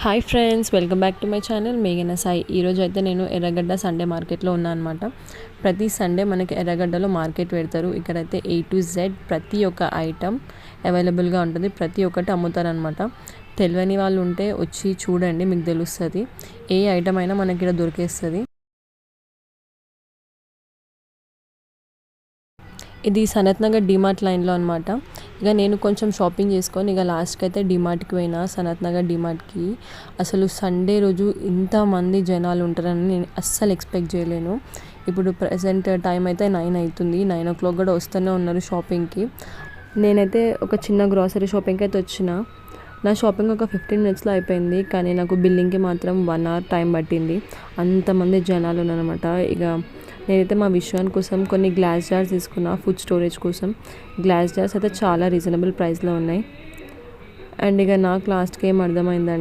Hi friends, welcome back to my channel మేఘన సాయి. ఈరోజు అయితే నేను ఎర్రగడ్డ సండే మార్కెట్లో ఉన్నాను అనమాట. ప్రతి సండే మనకి ఎర్రగడ్డలో మార్కెట్ పెడతారు. ఇక్కడైతే A to Z ప్రతి ఒక్క ఐటమ్ అవైలబుల్గా ఉంటుంది. ప్రతి ఒక్కటి అమ్ముతారనమాట. తెలియని వాళ్ళు ఉంటే వచ్చి చూడండి, మీకు తెలుస్తుంది. ఏ ఐటమ్ అయినా మనకి ఇక్కడ దొరికేస్తుంది. ఇది సనత్ నగర్ డిమార్ట్ లైన్లో అనమాట. ఇక నేను కొంచెం షాపింగ్ చేసుకొని ఇక లాస్ట్కి అయితే డిమార్ట్కి పోయినా, సనత్ నగర్ డిమార్ట్కి. అసలు సండే రోజు ఇంతమంది జనాలు ఉంటారని నేను అస్సలు ఎక్స్పెక్ట్ చేయలేను. ఇప్పుడు ప్రజెంట్ టైం అయితే 9 అవుతుంది. 9 o'clock కూడా వస్తూనే ఉన్నారు షాపింగ్కి. నేనైతే ఒక చిన్న గ్రాసరీ షాపింగ్కి అయితే వచ్చిన. నా షాపింగ్ ఒక 15 minutesలో అయిపోయింది, కానీ నాకు బిల్లింగ్కి మాత్రం 1 hour టైం పట్టింది. అంతమంది జనాలు ఉన్నారనమాట. ఇక నేనైతే మా విషయాన్ కోసం కొన్ని గ్లాస్ జార్స్ తీసుకున్నా, ఫుడ్ స్టోరేజ్ కోసం. గ్లాస్ జార్స్ అయితే చాలా రీజనబుల్ ప్రైస్లో ఉన్నాయి. అండ్ ఇక నాకు లాస్ట్కి ఏం అర్థమైందంటే